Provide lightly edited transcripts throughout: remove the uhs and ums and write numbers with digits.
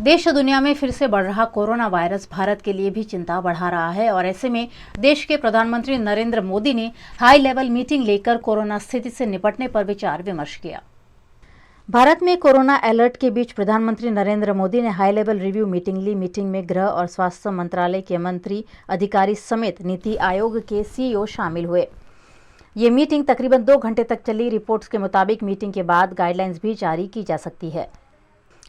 देश और दुनिया में फिर से बढ़ रहा कोरोना वायरस भारत के लिए भी चिंता बढ़ा रहा है और ऐसे में देश के प्रधानमंत्री नरेंद्र मोदी ने हाई लेवल मीटिंग लेकर कोरोना स्थिति से निपटने पर विचार विमर्श किया। भारत में कोरोना अलर्ट के बीच प्रधानमंत्री नरेंद्र मोदी ने हाई लेवल रिव्यू मीटिंग ली। मीटिंग में गृह और स्वास्थ्य मंत्रालय के मंत्री, अधिकारी समेत नीति आयोग के सीईओ शामिल हुए। ये मीटिंग तकरीबन 2 घंटे तक चली। रिपोर्ट्स के मुताबिक मीटिंग के बाद गाइडलाइंस भी जारी की जा सकती है।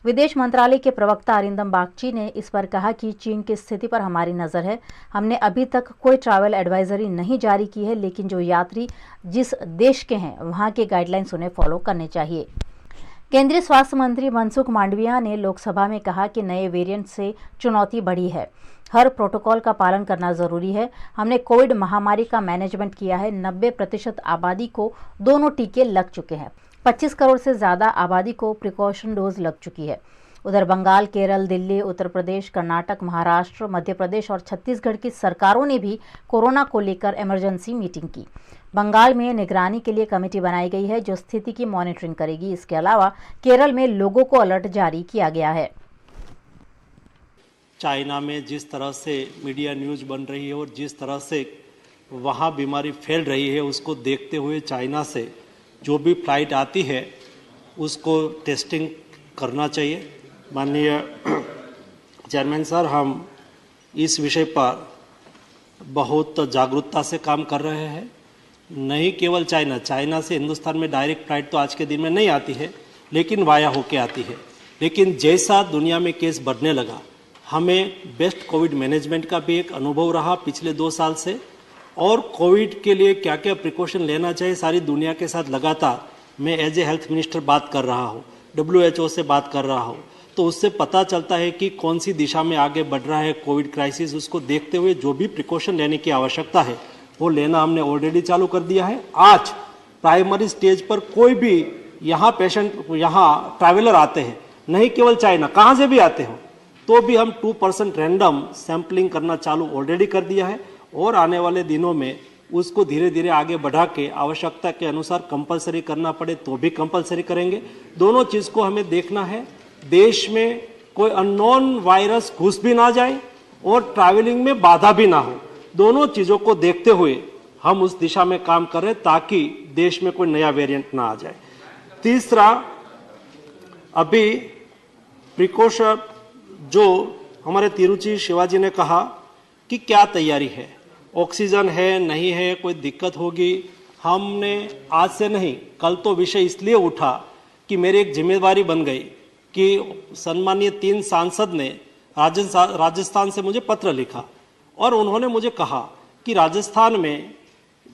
विदेश मंत्रालय के प्रवक्ता अरिंदम बागची ने इस पर कहा कि चीन की स्थिति पर हमारी नज़र है। हमने अभी तक कोई ट्रैवल एडवाइजरी नहीं जारी की है, लेकिन जो यात्री जिस देश के हैं वहां के गाइडलाइंस उन्हें फॉलो करने चाहिए। केंद्रीय स्वास्थ्य मंत्री मनसुख मांडविया ने लोकसभा में कहा कि नए वेरिएंट से चुनौती बढ़ी है। हर प्रोटोकॉल का पालन करना जरूरी है। हमने कोविड महामारी का मैनेजमेंट किया है। 90% आबादी को दोनों टीके लग चुके हैं। 25 करोड़ से ज़्यादा आबादी को प्रिकॉशन डोज लग चुकी है। उधर बंगाल, केरल, दिल्ली, उत्तर प्रदेश, कर्नाटक, महाराष्ट्र, मध्य प्रदेश और छत्तीसगढ़ की सरकारों ने भी कोरोना को लेकर इमरजेंसी मीटिंग की। बंगाल में निगरानी के लिए कमेटी बनाई गई है जो स्थिति की मॉनिटरिंग करेगी। इसके अलावा केरल में लोगों को अलर्ट जारी किया गया है। चाइना में जिस तरह से मीडिया न्यूज़ बन रही है और जिस तरह से वहाँ बीमारी फैल रही है, उसको देखते हुए चाइना से जो भी फ्लाइट आती है उसको टेस्टिंग करना चाहिए। माननीय चेयरमैन सर, हम इस विषय पर बहुत जागरूकता से काम कर रहे हैं। नहीं केवल चाइना से हिंदुस्तान में डायरेक्ट फ्लाइट तो आज के दिन में नहीं आती है, लेकिन वाया होके आती है। लेकिन जैसा दुनिया में केस बढ़ने लगा, हमें बेस्ट कोविड मैनेजमेंट का भी एक अनुभव रहा पिछले 2 साल से, और कोविड के लिए क्या क्या प्रिकॉशन लेना चाहिए सारी दुनिया के साथ लगातार मैं एज ए हेल्थ मिनिस्टर बात कर रहा हूँ, WHO से बात कर रहा हूँ। तो उससे पता चलता है कि कौन सी दिशा में आगे बढ़ रहा है कोविड क्राइसिस। उसको देखते हुए जो भी प्रिकॉशन लेने की आवश्यकता है वो लेना हमने ऑलरेडी चालू कर दिया है। आज प्राइमरी स्टेज पर कोई भी यहाँ ट्रैवलर आते हैं, नहीं केवल चाइना, कहाँ से भी आते हो, तो भी हम 2% रैंडम सैंपलिंग करना चालू ऑलरेडी कर दिया है और आने वाले दिनों में उसको धीरे धीरे आगे बढ़ा के आवश्यकता के अनुसार कंपलसरी करना पड़े तो भी कंपलसरी करेंगे। दोनों चीज़ को हमें देखना है। देश में कोई अननोन वायरस घुस भी ना जाए और ट्रैवलिंग में बाधा भी ना हो। दोनों चीज़ों को देखते हुए हम उस दिशा में काम कर रहे ताकि देश में कोई नया वेरिएंट ना आ जाए। तीसरा, अभी प्रिकॉशन जो हमारे तिरुचि शिवाजी ने कहा कि क्या तैयारी है, ऑक्सीजन है नहीं है, कोई दिक्कत होगी। हमने आज से नहीं, कल तो विषय इसलिए उठा कि मेरी एक जिम्मेदारी बन गई कि सम्मानीय 3 सांसद ने राजस्थान से मुझे पत्र लिखा और उन्होंने मुझे कहा कि राजस्थान में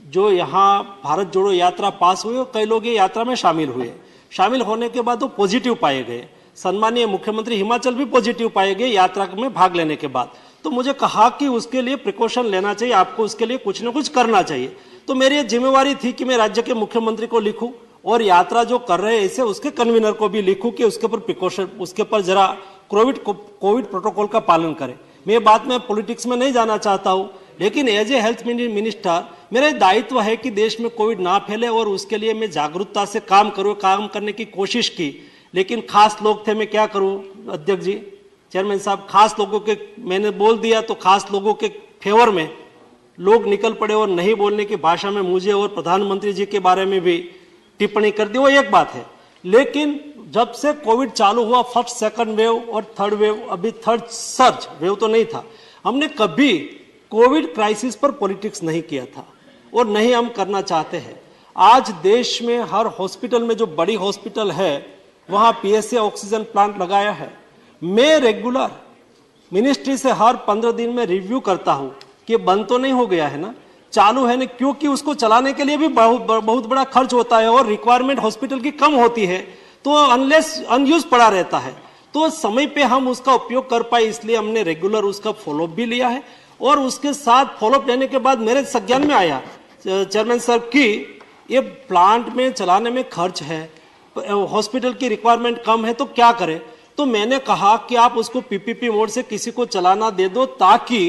जो यहाँ भारत जोड़ो यात्रा पास हुई और कई लोग ये यात्रा में शामिल हुए। शामिल होने के बाद वो पॉजिटिव पाए गए। सम्मानीय मुख्यमंत्री हिमाचल भी पॉजिटिव पाए गए यात्रा में भाग लेने के बाद। तो मुझे कहा कि उसके लिए प्रिकॉशन लेना चाहिए, आपको उसके लिए कुछ न कुछ करना चाहिए। तो मेरी जिम्मेवारी थी कि मैं राज्य के मुख्यमंत्री को लिखूं और यात्रा जो कर रहे हैं ऐसे उसके कन्वीनर को भी लिखूं कि उसके ऊपर प्रिकॉशन, उसके ऊपर जरा कोविड प्रोटोकॉल का पालन करें। मैं बात में पॉलिटिक्स में नहीं जाना चाहता हूं, लेकिन एज ए हेल्थ मिनिस्टर मेरा दायित्व है कि देश में कोविड ना फैले और उसके लिए मैं जागरूकता से काम करने की कोशिश की। लेकिन खास लोग थे, मैं क्या करूं अध्यक्ष जी, चेयरमैन साहब, खास लोगों के मैंने बोल दिया तो खास लोगों के फेवर में लोग निकल पड़े और नहीं बोलने की भाषा में मुझे और प्रधानमंत्री जी के बारे में भी टिप्पणी कर दी। वो एक बात है, लेकिन जब से कोविड चालू हुआ, फर्स्ट, सेकंड वेव और थर्ड वेव, अभी थर्ड सर्ज वेव तो नहीं था, हमने कभी कोविड क्राइसिस पर पॉलिटिक्स नहीं किया था और नहीं हम करना चाहते हैं। आज देश में हर हॉस्पिटल में, जो बड़ी हॉस्पिटल है वहां PSA ऑक्सीजन प्लांट लगाया है। मैं रेगुलर मिनिस्ट्री से हर 15 दिन में रिव्यू करता हूं कि बंद तो नहीं हो गया है ना, चालू है ना, क्योंकि उसको चलाने के लिए भी बहुत बड़ा खर्च होता है और रिक्वायरमेंट हॉस्पिटल की कम होती है, तो अनयूज पड़ा रहता है। तो समय पे हम उसका उपयोग कर पाए, इसलिए हमने रेगुलर उसका फॉलोअप भी लिया है। और उसके साथ फॉलोअप लेने के बाद मेरे संज्ञान में आया चेयरमैन सर कि ये प्लांट में चलाने में खर्च है, हॉस्पिटल की रिक्वायरमेंट कम है, तो क्या करें। तो मैंने कहा कि आप उसको PPP मोड से किसी को चलाना दे दो ताकि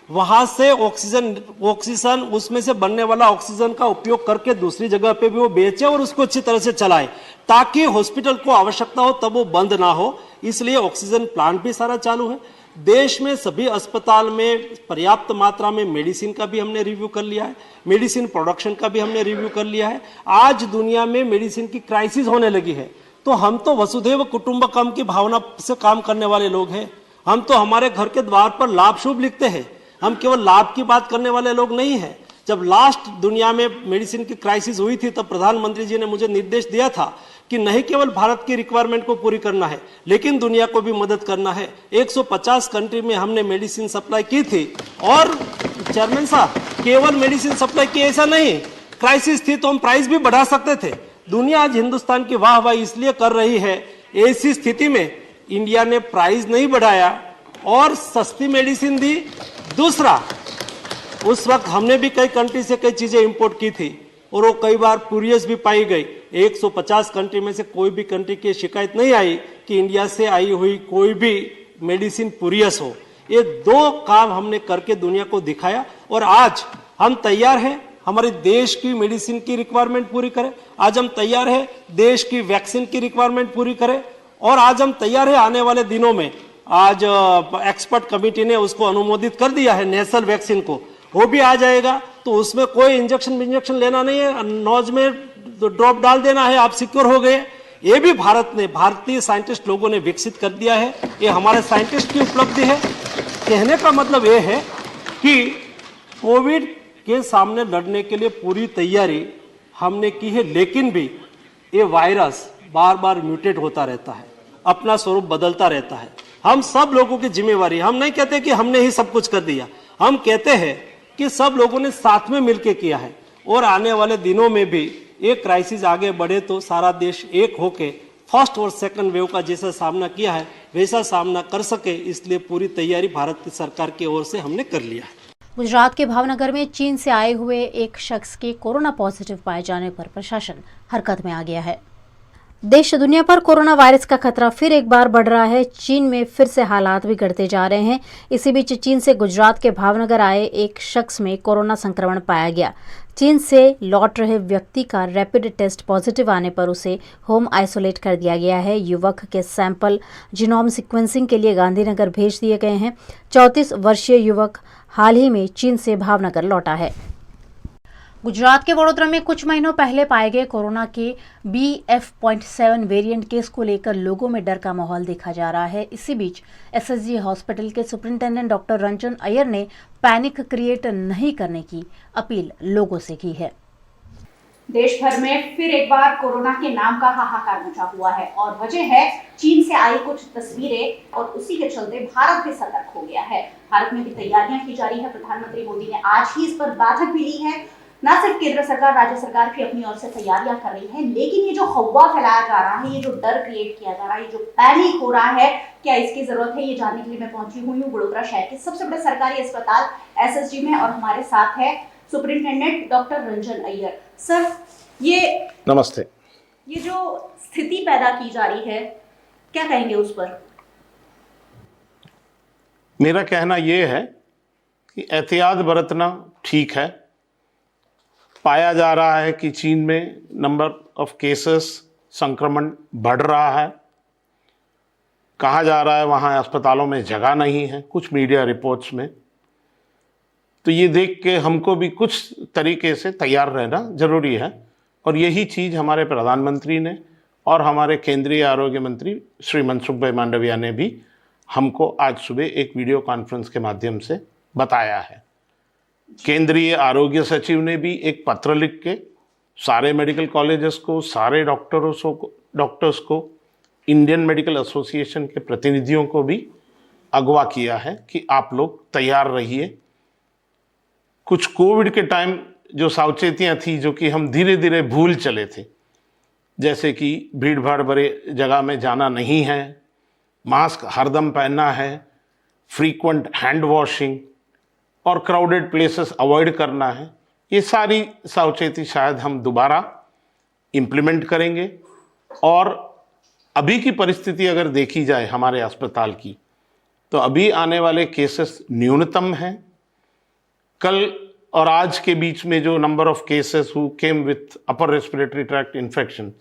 वहां से ऑक्सीजन उसमें से बनने वाला ऑक्सीजन का उपयोग करके दूसरी जगह पे भी वो बेचे और उसको अच्छी तरह से चलाए, ताकि हॉस्पिटल को आवश्यकता हो तब वो बंद ना हो। इसलिए ऑक्सीजन प्लांट भी सारा चालू है। देश में सभी अस्पताल में पर्याप्त मात्रा में मेडिसिन का भी हमने रिव्यू कर लिया है, मेडिसिन प्रोडक्शन का भी हमने रिव्यू कर लिया है। आज दुनिया में मेडिसिन की क्राइसिस होने लगी है, तो हम तो वसुधैव कुटुंबकम की भावना से काम करने वाले लोग हैं। हम तो हमारे घर के द्वार पर लाभ शुभ लिखते हैं, हम केवल लाभ की बात करने वाले लोग नहीं हैं। जब लास्ट दुनिया में मेडिसिन की क्राइसिस हुई थी, तब प्रधानमंत्री जी ने मुझे निर्देश दिया था कि नहीं केवल भारत की रिक्वायरमेंट को पूरी करना है, लेकिन दुनिया को भी मदद करना है। 150 कंट्री में हमने मेडिसिन सप्लाई की थी। और चेयरमैन साहब, केवल मेडिसिन सप्लाई की ऐसा नहीं, क्राइसिस थी तो हम प्राइस भी बढ़ा सकते थे। दुनिया आज हिंदुस्तान की वाहवाही इसलिए कर रही है, ऐसी स्थिति में इंडिया ने प्राइस नहीं बढ़ाया और सस्ती मेडिसिन दी। दूसरा, उस वक्त हमने भी कई कंट्री से कई चीजें इंपोर्ट की थी और वो कई बार पुरियस भी पाई गई। 150 कंट्री में से कोई भी कंट्री की शिकायत नहीं आई कि इंडिया से आई हुई कोई भी मेडिसिन पुरियस हो। ये दो काम हमने करके दुनिया को दिखाया और आज हम तैयार हैं हमारे देश की मेडिसिन की रिक्वायरमेंट पूरी करें। आज हम तैयार हैं देश की वैक्सीन की रिक्वायरमेंट पूरी करें और आज हम तैयार हैं आने वाले दिनों में, आज एक्सपर्ट कमेटी ने उसको अनुमोदित कर दिया है नेशनल वैक्सीन को, वो भी आ जाएगा। तो उसमें कोई इंजेक्शन लेना नहीं है, नोज में ड्रॉप डाल देना है, आप सिक्योर हो गए। ये भी भारतीय साइंटिस्ट लोगों ने विकसित कर दिया है, ये हमारे साइंटिस्ट की उपलब्धि है। कहने का मतलब ये है कि कोविड के सामने लड़ने के लिए पूरी तैयारी हमने की है, लेकिन भी ये वायरस बार बार म्यूटेट होता रहता है, अपना स्वरूप बदलता रहता है। हम सब लोगों की जिम्मेवारी, हम नहीं कहते कि हमने ही सब कुछ कर दिया, हम कहते हैं कि सब लोगों ने साथ में मिलकर किया है। और आने वाले दिनों में भी एक क्राइसिस आगे बढ़े तो सारा देश एक होके फर्स्ट और सेकंड वेव का जैसा सामना किया है वैसा सामना कर सके, इसलिए पूरी तैयारी भारत की सरकार की ओर से हमने कर लिया है। गुजरात के भावनगर में चीन से आए हुए एक शख्स के कोरोना पॉजिटिव पाए जाने पर प्रशासन हरकत में आ गया है। देश दुनिया पर कोरोना वायरस का खतरा फिर एक बार बढ़ रहा है। चीन में फिर से हालात बिगड़ते जा रहे हैं। इसी बीच चीन से गुजरात के भावनगर आए एक शख्स में कोरोना संक्रमण पाया गया। चीन से लौट रहे व्यक्ति का रैपिड टेस्ट पॉजिटिव आने पर उसे होम आइसोलेट कर दिया गया है। युवक के सैंपल जीनोम सीक्वेंसिंग के लिए गांधीनगर भेज दिए गए हैं। 34 वर्षीय युवक हाल ही में चीन से भावनगर लौटा है। गुजरात के वडोदरा में कुछ महीनों पहले पाए गए कोरोना के BF.7 वेरिएंट केस को लेकर लोगों में डर का माहौल देखा जा रहा है। इसी बीच SSG हॉस्पिटल के सुपरिंटेंडेंट डॉक्टर रंजन अय्यर ने पैनिक क्रिएट नहीं करने की अपील लोगों से की है। देश भर में फिर एक बार कोरोना के नाम का हाहाकार मचा हुआ है और वजह है चीन से आई कुछ तस्वीरें और उसी के चलते भारत भी सतर्क हो गया है। भारत में भी तैयारियां की जा रही है। प्रधानमंत्री मोदी ने आज ही इस पर बैठक भी ली है। न सिर्फ केंद्र सरकार, राज्य सरकार भी अपनी ओर से तैयारियां कर रही है, लेकिन ये जो हवा फैलाया जा रहा है, ये जो डर क्रिएट किया जा रहा है, ये जो पैनिक हो रहा है, क्या इसकी जरूरत है, ये जानने के लिए मैं पहुंची हुई हूँ वडोदरा शहर के सबसे बड़े सरकारी अस्पताल SSG में और हमारे साथ है superintendent doctor Ranjan Iyer. Sir, ये नमस्ते। ये जो स्थिति पैदा की जा रही है, क्या कहेंगे उस पर? मेरा कहना यह है कि एहतियात बरतना ठीक है। पाया जा रहा है कि चीन में नंबर ऑफ केसेस, संक्रमण बढ़ रहा है। कहा जा रहा है वहाँ अस्पतालों में जगह नहीं है, कुछ मीडिया रिपोर्ट्स में। तो ये देख के हमको भी कुछ तरीके से तैयार रहना जरूरी है और यही चीज़ हमारे प्रधानमंत्री ने और हमारे केंद्रीय आरोग्य मंत्री श्री मनसुख भाई मांडविया ने भी हमको आज सुबह एक वीडियो कॉन्फ्रेंस के माध्यम से बताया है। केंद्रीय आरोग्य सचिव ने भी एक पत्र लिख के सारे मेडिकल कॉलेजेस को, सारे डॉक्टर्स को, इंडियन मेडिकल एसोसिएशन के प्रतिनिधियों को भी अगवा किया है कि आप लोग तैयार रहिए। कुछ कोविड के टाइम जो सावचेतियाँ थी जो कि हम धीरे धीरे भूल चले थे, जैसे कि भीड़ भाड़ भरे जगह में जाना नहीं है, मास्क हरदम पहनना है, फ्रीक्वेंट हैंड वॉशिंग और क्राउडेड प्लेसेस अवॉइड करना है, ये सारी सावचेती शायद हम दोबारा इम्प्लीमेंट करेंगे। और अभी की परिस्थिति अगर देखी जाए हमारे अस्पताल की, तो अभी आने वाले केसेस न्यूनतम हैं। कल और आज के बीच में जो number of cases who came with upper respiratory tract infection,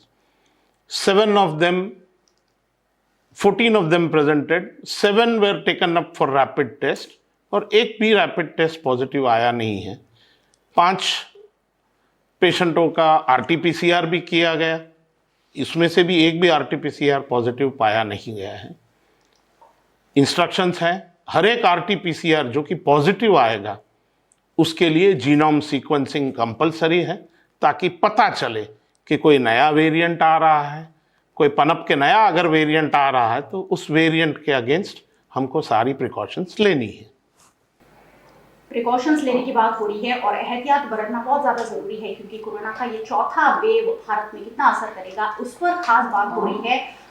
14 of them presented, 7 were taken up for rapid test और एक भी रैपिड टेस्ट पॉजिटिव आया नहीं है। 5 पेशेंटों का RT-PCR भी किया गया, इसमें से भी एक भी RT-PCR पॉजिटिव पाया नहीं गया है। इंस्ट्रक्शंस हैं, हर एक RT-PCR जो कि पॉजिटिव आएगा उसके लिए जीनोम सीक्वेंसिंग कंपलसरी है, ताकि पता चले कि कोई नया वेरिएंट आ रहा है, कोई पनप के नया अगर वेरिएंट आ रहा है तो उस वेरिएंट के अगेंस्ट हमको सारी प्रिकॉशंस लेनी है। प्रिकॉशंस लेने की बात हो रही है और एहतियात बरतना बहुत ज़्यादा ज़रूरी है, क्योंकि कोरोना का ये चौथा वेव भारत में कितना असर करेगा उस पर खास बात हो रही है।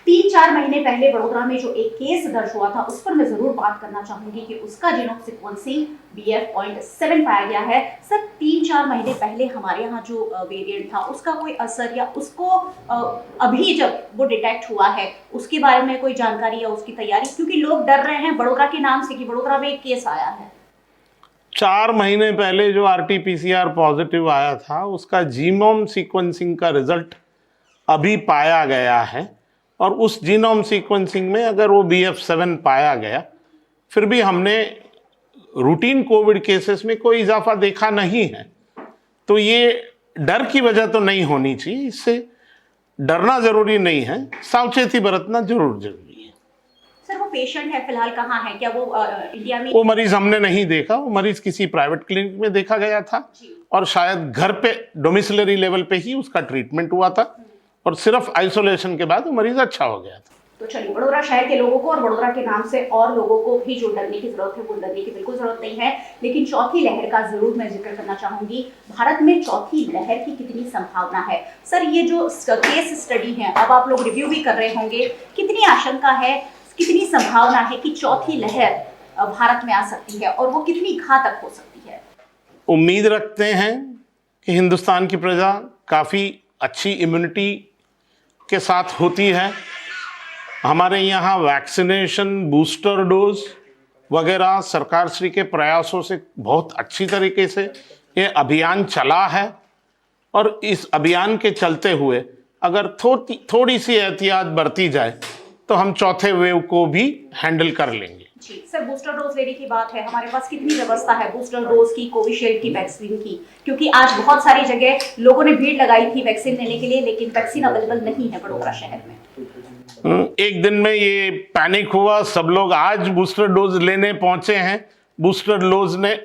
3-4 महीने पहले वडोदरा में जो एक केस दर्ज हुआ था उस पर मैं ज़रूर बात करना चाहूँगी कि उसका जीनोम सीक्वेंसिंग BF.7 पाया गया है। सर, 3-4 महीने पहले हमारे यहाँ जो वेरिएंट था उसका कोई असर या उसको अभी जब वो डिटेक्ट हुआ है उसके बारे में कोई जानकारी या उसकी तैयारी, क्योंकि लोग डर रहे हैं वडोदरा के नाम से कि वडोदरा में एक केस आया है। 4 महीने पहले जो RT-PCR पॉजिटिव आया था उसका जीनोम सीक्वेंसिंग का रिजल्ट अभी पाया गया है, और उस जीनोम सीक्वेंसिंग में अगर वो BF.7 पाया गया, फिर भी हमने रूटीन कोविड केसेस में कोई इजाफा देखा नहीं है, तो ये डर की वजह तो नहीं होनी चाहिए। इससे डरना जरूरी नहीं है, सावचेती बरतना जरूर जरूरी है। सर, वो पेशेंट है फिलहाल कहाँ है? क्या वो इंडिया में? वो मरीज हमने नहीं देखा, वो मरीज किसी प्राइवेट क्लिनिक में देखा गया था और शायद घर पे डोमिसिलरी लेवल पे ही उसका ट्रीटमेंट हुआ था और सिर्फ आइसोलेशन के बाद वो मरीज अच्छा हो गया था। तो चलिए, वडोदरा शहर के लोगों को और वडोदरा के नाम से और लोगों को भी जो डरने की जरूरत है वो डरने की बिल्कुल जरूरत नहीं है, लेकिन चौथी लहर का जरूर मैं जिक्र करना चाहूंगी। भारत में चौथी लहर की कितनी संभावना है? सर, ये जो केस स्टडी है, अब आप लोग रिव्यू भी कर रहे होंगे, कितनी आशंका है, कितनी संभावना है कि चौथी लहर भारत में आ सकती है और वो कितनी घातक हो सकती है? उम्मीद रखते हैं कि हिंदुस्तान की प्रजा काफ़ी अच्छी इम्यूनिटी के साथ होती है। हमारे यहाँ वैक्सीनेशन, बूस्टर डोज वगैरह सरकार श्री के प्रयासों से बहुत अच्छी तरीके से ये अभियान चला है, और इस अभियान के चलते हुए अगर थोड़ी सी एहतियात बरती जाए तो हम चौथे वेव को भी हैंडल कर लेंगे। जी सर, बूस्टर डोज लेने की बात है, हमारे पास कितनी व्यवस्था है बूस्टर डोज की, कोविशील्ड की, वैक्सीन की? क्योंकि आज बहुत सारी जगह लोगों ने भीड़ लगाई थी वैक्सीन लेने के लिए, लेकिन वैक्सीन अवेलेबल नहीं है वडोदरा शहर में। एक दिन में ये पैनिक हुआ, सब लोग आज बूस्टर डोज लेने पहुंचे हैं। बूस्टर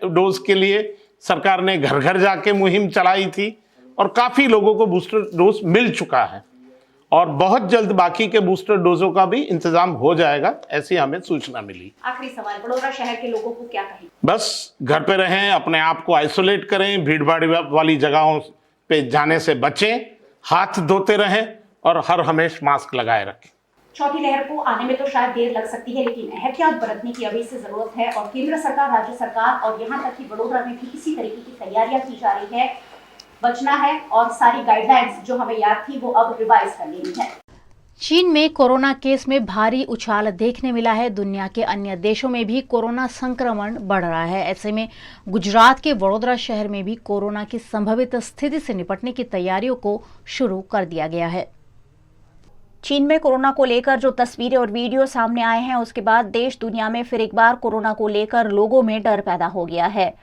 डोज के लिए सरकार ने घर घर जाके मुहिम चलाई थी और काफ़ी लोगों को बूस्टर डोज मिल चुका है, और बहुत जल्द बाकी के बूस्टर डोजों का भी इंतजाम हो जाएगा, ऐसी हमें सूचना मिली। आखिरी सवाल, वडोदरा शहर के लोगों को क्या कहें? बस घर पे रहें, अपने आप को आइसोलेट करें, भीड़ भाड़ वाली जगहों पे जाने से बचें, हाथ धोते रहें और हर हमेशा मास्क लगाए रखें। चौथी लहर को आने में तो शायद देर लग सकती है, लेकिन एहतियात बरतने की अभी से जरूरत है, और केंद्र सरकार, राज्य सरकार और यहाँ तक कि वडोदरा में भी किसी तरीके की तैयारियां की जा रही है। बचना है और सारी गाइडलाइंस जो हमें याद थी वो अब रिवाइज कर लेनी है। चीन में कोरोना केस में भारी उछाल देखने मिला है। दुनिया के अन्य देशों में भी कोरोना संक्रमण बढ़ रहा है। ऐसे में गुजरात के वडोदरा शहर में भी कोरोना की संभावित स्थिति से निपटने की तैयारियों को शुरू कर दिया गया है। चीन में कोरोना को लेकर जो तस्वीरें और वीडियो सामने आए हैं, उसके बाद देश दुनिया में फिर एक बार कोरोना को लेकर लोगों में डर पैदा हो गया है।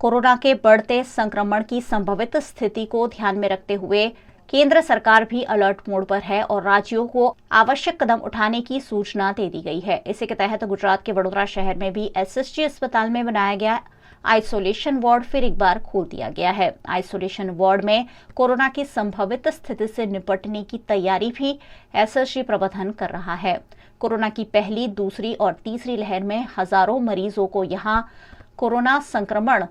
कोरोना के बढ़ते संक्रमण की संभावित स्थिति को ध्यान में रखते हुए केंद्र सरकार भी अलर्ट मोड पर है और राज्यों को आवश्यक कदम उठाने की सूचना दे दी गई है। इसी के तहत गुजरात के वडोदरा शहर में भी SSG अस्पताल में बनाया गया आइसोलेशन वार्ड फिर एक बार खोल दिया गया है। आइसोलेशन वार्ड में कोरोना की संभावित स्थिति से निपटने की तैयारी भी SSG प्रबंधन कर रहा है। कोरोना की पहली, दूसरी और तीसरी लहर में हजारों मरीजों को यहाँ कोरोना संक्रमण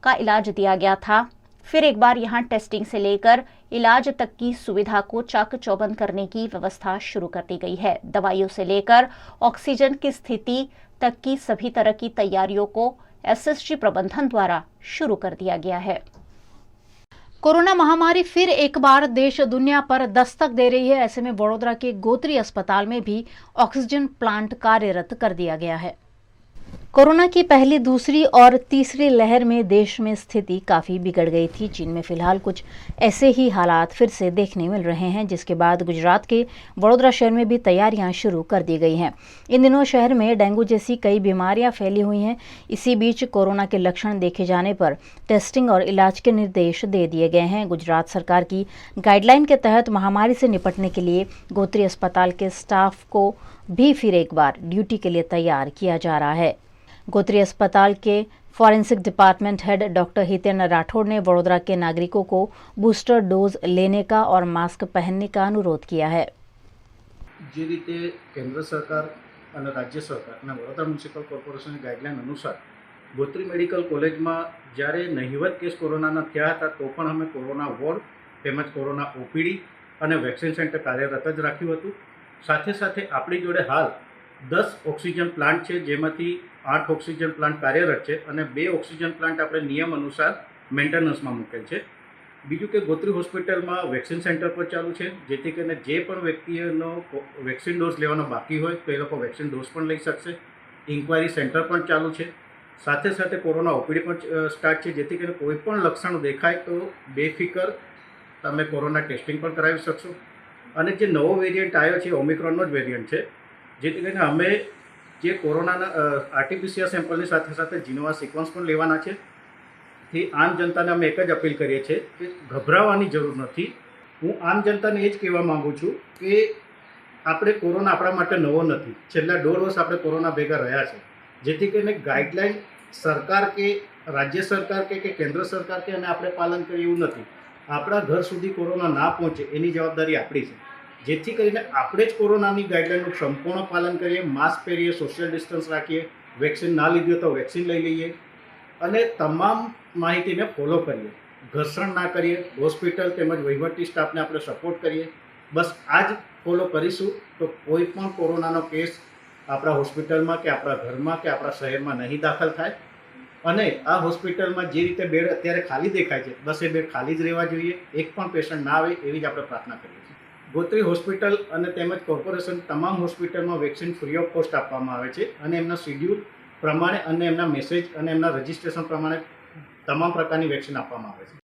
का इलाज दिया गया था। फिर एक बार यहाँ टेस्टिंग से लेकर इलाज तक की सुविधा को चाक चौबंद करने की व्यवस्था शुरू कर दी गई है। दवाइयों से लेकर ऑक्सीजन की स्थिति तक की सभी तरह की तैयारियों को SSG प्रबंधन द्वारा शुरू कर दिया गया है। कोरोना महामारी फिर एक बार देश दुनिया पर दस्तक दे रही है। ऐसे में वडोदरा के गोत्री अस्पताल में भी ऑक्सीजन प्लांट कार्यरत कर दिया गया है। कोरोना की पहली, दूसरी और तीसरी लहर में देश में स्थिति काफ़ी बिगड़ गई थी। चीन में फिलहाल कुछ ऐसे ही हालात फिर से देखने मिल रहे हैं, जिसके बाद गुजरात के वडोदरा शहर में भी तैयारियां शुरू कर दी गई हैं। इन दिनों शहर में डेंगू जैसी कई बीमारियां फैली हुई हैं। इसी बीच कोरोना के लक्षण देखे जाने पर टेस्टिंग और इलाज के निर्देश दे दिए गए हैं। गुजरात सरकार की गाइडलाइन के तहत महामारी से निपटने के लिए गोत्री अस्पताल के स्टाफ को भी फिर एक बार ड्यूटी के लिए तैयार किया जा रहा है। गोत्री अस्पताल के forensic department head doctor Hitendra Rathore ने वडोदरा के नागरिकों को बूस्टर डोज लेने का और मास्क पहनने का अनुरोध किया है। જે રીતે કેન્દ્ર સરકાર અને રાજ્ય સરકાર અને વડોદરા મ્યુનિસિપલ કોર્પોરેશનની ગાઈડલાઈન અનુસાર ગોત્રી મેડિકલ કોલેજમાં જ્યારે નહિવત કેસ કોરોનાના થયા હતા તો પણ અમે કોરોના વોર્ડ તેમજ કોરોના ઓપીડી અને વેક્સિન સેન્ટર કાર્યરત જ રાખ્યું હતું। સાથે સાથે આપણી જોડે હાલ 10 ઓક્સિજન પ્લાન્ટ છે, જેમાંથી 8 ઓક્સિજન પ્લાન્ટ કાર્યરત છે અને 2 ઓક્સિજન પ્લાન્ટ આપણે નિયમ અનુસાર મેન્ટેનન્સમાં મૂકેલ છે। બીજું કે ગોત્રી હોસ્પિટલમાં વેક્સિન સેન્ટર પર ચાલુ છે, જેથી કરીને જે પણ વ્યક્તિનો વેક્સિન ડોઝ લેવાનો બાકી હોય તો એ લોકો વેક્સિન ડોઝ પણ લઈ શકશે। ઇન્ક્વાયરી સેન્ટર પણ ચાલુ છે। સાથે સાથે કોરોના ઓપીડી પણ સ્ટાર્ટ છે, જેથી કરીને કોઈ પણ લક્ષણ દેખાય તો બેફિકર તમે કોરોના ટેસ્ટિંગ પણ કરાવી શકશો। અને જે નવો વેરિયન્ટ આવ્યો છે ઓમિક્રોનનો જ વેરિયન્ટ છે, જેથી કરીને અમે જે કોરોનાના આરટીપીસીઆર સેમ્પલની સાથે સાથે જીનોવા સિક્વન્સ પણ લેવાના છે। થી આમ જનતાને અમે એક જ અપીલ કરીએ છીએ કે ગભરાવાની જરૂર નથી। હું આમ જનતાને એ જ કહેવા માગું છું કે આપણે કોરોના આપણા માટે નવો નથી। છેલ્લા 1.5 વર્ષ આપણે કોરોના ભેગા રહ્યા છે, જેથી કરીને ગાઈડલાઈન સરકાર કે રાજ્ય સરકાર કે કેન્દ્ર સરકાર કે અને આપણે પાલન કરીએ એવું નથી। આપણા ઘર સુધી કોરોના ના પહોંચે એની જવાબદારી આપણી છે, જેથી કરીને આપણે જ કોરોનાની ગાઈડલાઈનનું સંપૂર્ણ પાલન કરીએ, માસ્ક પહેરીએ, સોશિયલ ડિસ્ટન્સ રાખીએ, વેક્સિન ના લીધી હોય તો વેક્સિન લઈ લઈએ અને તમામ માહિતીને ફોલો કરીએ, ઘર્ષણ ના કરીએ, હોસ્પિટલ તેમજ વહીવટી સ્ટાફને આપણે સપોર્ટ કરીએ। બસ આ જ ફોલો કરીશું તો કોઈ પણ કોરોનાનો કેસ આપણા હોસ્પિટલમાં કે આપણા ઘરમાં કે આપણા શહેરમાં નહીં દાખલ થાય। અને આ હોસ્પિટલમાં જે રીતે બેડ અત્યારે ખાલી દેખાય છે, બસ એ બેડ ખાલી જ રહેવા જોઈએ, એક પણ પેશન્ટ ના આવે એવી જ આપણે પ્રાર્થના કરીએ છીએ। ગોત્રી હોસ્પિટલ અને તેમજ કોર્પોરેશન તમામ હોસ્પિટલમાં વેક્સિન ફ્રી ઓફ કોસ્ટ આપવામાં આવે છે અને એમના શિડ્યુલ પ્રમાણે અને એમના મેસેજ અને એમના રજિસ્ટ્રેશન પ્રમાણે તમામ પ્રકારની વેક્સિન આપવામાં આવે છે।